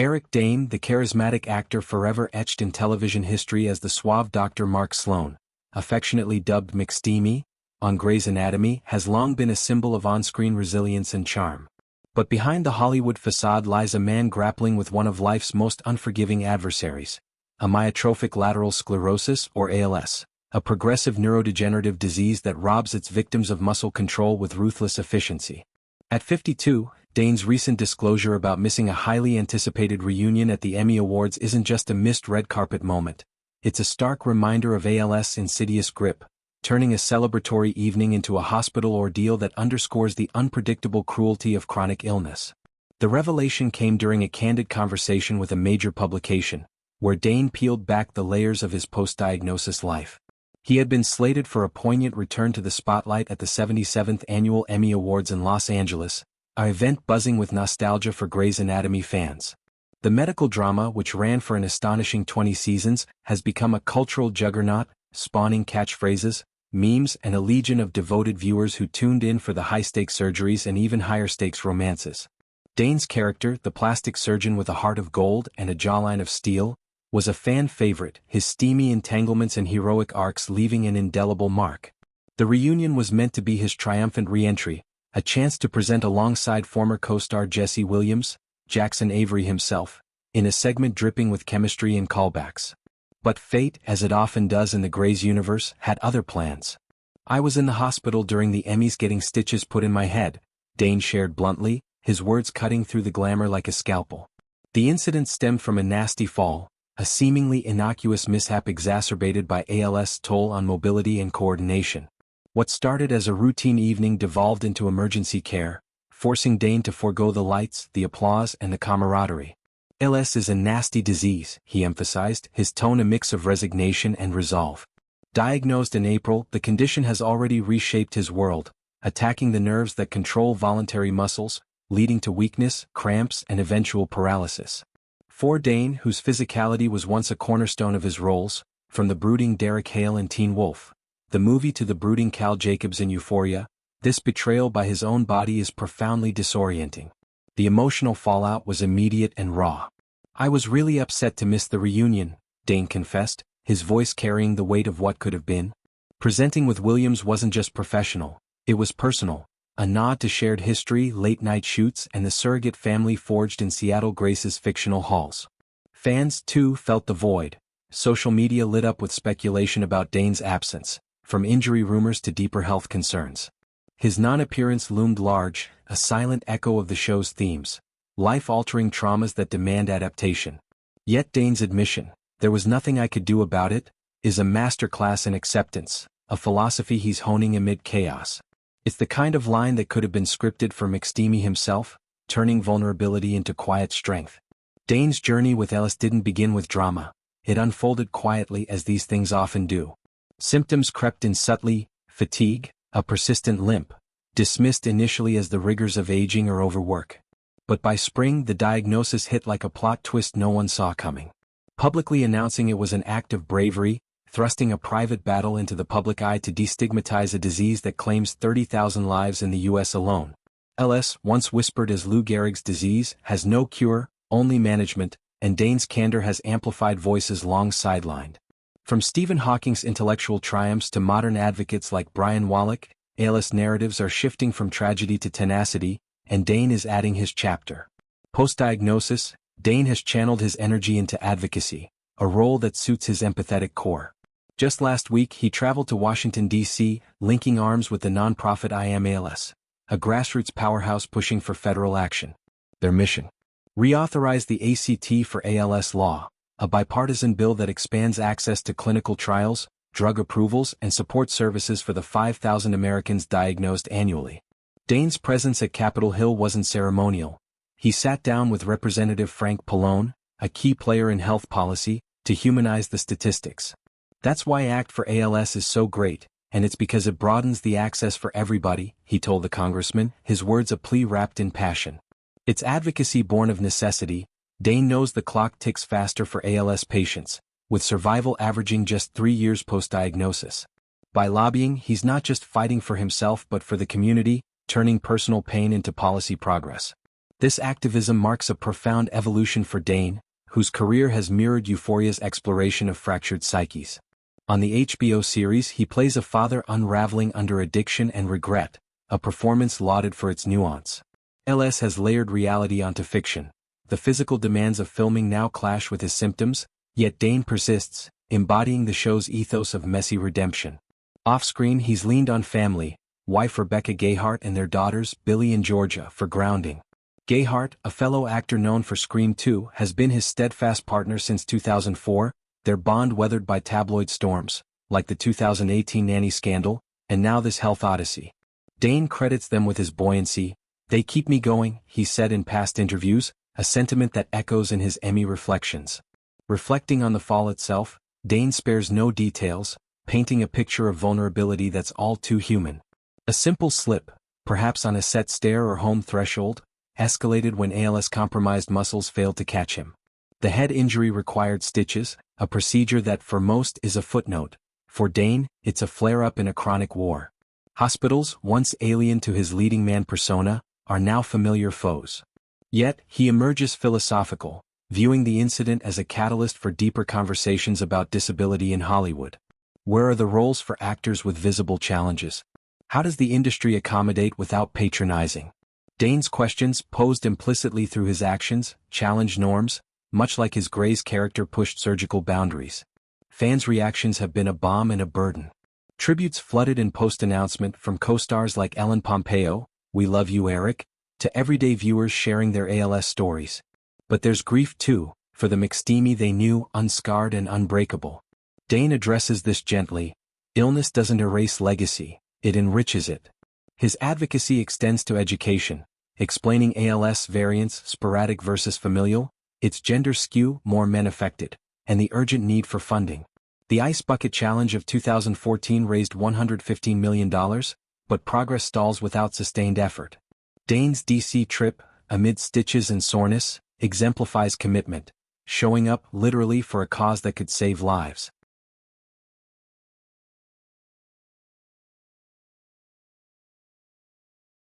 Eric Dane, the charismatic actor forever etched in television history as the suave Dr. Mark Sloan, affectionately dubbed McSteamy, on Grey's Anatomy, has long been a symbol of on-screen resilience and charm. But behind the Hollywood facade lies a man grappling with one of life's most unforgiving adversaries, amyotrophic lateral sclerosis or ALS, a progressive neurodegenerative disease that robs its victims of muscle control with ruthless efficiency. At 52, Dane's recent disclosure about missing a highly anticipated reunion at the Emmy Awards isn't just a missed red carpet moment. It's a stark reminder of ALS' insidious grip, turning a celebratory evening into a hospital ordeal that underscores the unpredictable cruelty of chronic illness. The revelation came during a candid conversation with a major publication, where Dane peeled back the layers of his post-diagnosis life. He had been slated for a poignant return to the spotlight at the 77th Annual Emmy Awards in Los Angeles, an event buzzing with nostalgia for Grey's Anatomy fans. The medical drama, which ran for an astonishing 20 seasons, has become a cultural juggernaut, spawning catchphrases, memes, and a legion of devoted viewers who tuned in for the high-stakes surgeries and even higher-stakes romances. Dane's character, the plastic surgeon with a heart of gold and a jawline of steel, was a fan favorite, his steamy entanglements and heroic arcs leaving an indelible mark. The reunion was meant to be his triumphant re-entry, a chance to present alongside former co-star Jesse Williams, Jackson Avery himself, in a segment dripping with chemistry and callbacks. But fate, as it often does in the Grey's universe, had other plans. "I was in the hospital during the Emmys getting stitches put in my head," Dane shared bluntly, his words cutting through the glamour like a scalpel. The incident stemmed from a nasty fall, a seemingly innocuous mishap exacerbated by ALS' toll on mobility and coordination. What started as a routine evening devolved into emergency care, forcing Dane to forego the lights, the applause, and the camaraderie. "ALS is a nasty disease," he emphasized, his tone a mix of resignation and resolve. Diagnosed in April, the condition has already reshaped his world, attacking the nerves that control voluntary muscles, leading to weakness, cramps, and eventual paralysis. For Dane, whose physicality was once a cornerstone of his roles, from the brooding Derek Hale in Teen Wolf, the movie to the brooding Cal Jacobs in Euphoria, this betrayal by his own body is profoundly disorienting. The emotional fallout was immediate and raw. "I was really upset to miss the reunion," Dane confessed, his voice carrying the weight of what could have been. Presenting with Williams wasn't just professional, it was personal, a nod to shared history, late-night shoots, and the surrogate family forged in Seattle Grace's fictional halls. Fans, too, felt the void. Social media lit up with speculation about Dane's absence, from injury rumors to deeper health concerns. His non-appearance loomed large, a silent echo of the show's themes, life-altering traumas that demand adaptation. Yet Dane's admission, "There was nothing I could do about it," is a masterclass in acceptance, a philosophy he's honing amid chaos. It's the kind of line that could have been scripted for McSteamy himself, turning vulnerability into quiet strength. Dane's journey with ALS didn't begin with drama. It unfolded quietly as these things often do. Symptoms crept in subtly: fatigue, a persistent limp, dismissed initially as the rigors of aging or overwork. But by spring the diagnosis hit like a plot twist no one saw coming. Publicly announcing it was an act of bravery, thrusting a private battle into the public eye to destigmatize a disease that claims 30,000 lives in the U.S. alone. ALS, once whispered as Lou Gehrig's disease, has no cure, only management, and Dane's candor has amplified voices long sidelined. From Stephen Hawking's intellectual triumphs to modern advocates like Brian Wallach, ALS narratives are shifting from tragedy to tenacity, and Dane is adding his chapter. Post-diagnosis, Dane has channeled his energy into advocacy, a role that suits his empathetic core. Just last week he traveled to Washington, D.C., linking arms with the nonprofit I AM ALS, a grassroots powerhouse pushing for federal action. Their mission: reauthorize the ACT for ALS law, a bipartisan bill that expands access to clinical trials, drug approvals, and support services for the 5,000 Americans diagnosed annually. Dane's presence at Capitol Hill wasn't ceremonial. He sat down with Representative Frank Pallone, a key player in health policy, to humanize the statistics. "That's why ACT for ALS is so great, and it's because it broadens the access for everybody," he told the congressman, his words a plea wrapped in passion. It's advocacy born of necessity. Dane knows the clock ticks faster for ALS patients, with survival averaging just 3 years post-diagnosis. By lobbying, he's not just fighting for himself but for the community, turning personal pain into policy progress. This activism marks a profound evolution for Dane, whose career has mirrored Euphoria's exploration of fractured psyches. On the HBO series, he plays a father unraveling under addiction and regret, a performance lauded for its nuance. ALS has layered reality onto fiction. The physical demands of filming now clash with his symptoms, yet Dane persists, embodying the show's ethos of messy redemption. Off-screen, he's leaned on family, wife Rebecca Gayheart and their daughters, Billy and Georgia, for grounding. Gayheart, a fellow actor known for Scream 2, has been his steadfast partner since 2004, their bond weathered by tabloid storms, like the 2018 nanny scandal, and now this health odyssey. Dane credits them with his buoyancy. "They keep me going," he said in past interviews, a sentiment that echoes in his Emmy reflections. Reflecting on the fall itself, Dane spares no details, painting a picture of vulnerability that's all too human. A simple slip, perhaps on a set stair or home threshold, escalated when ALS-compromised muscles failed to catch him. The head injury required stitches, a procedure that for most is a footnote. For Dane, it's a flare-up in a chronic war. Hospitals, once alien to his leading man persona, are now familiar foes. Yet, he emerges philosophical, viewing the incident as a catalyst for deeper conversations about disability in Hollywood. Where are the roles for actors with visible challenges? How does the industry accommodate without patronizing? Dane's questions, posed implicitly through his actions, challenge norms, much like his Grey's character pushed surgical boundaries. Fans' reactions have been a balm and a burden. Tributes flooded in post-announcement from co-stars like Ellen Pompeo, "We love you, Eric," to everyday viewers sharing their ALS stories. But there's grief too, for the McSteamy they knew, unscarred and unbreakable. Dane addresses this gently. Illness doesn't erase legacy, it enriches it. His advocacy extends to education, explaining ALS variants, sporadic versus familial, its gender skew, more men affected, and the urgent need for funding. The Ice Bucket Challenge of 2014 raised $115 million, but progress stalls without sustained effort. Dane's DC trip, amid stitches and soreness, exemplifies commitment, showing up literally for a cause that could save lives.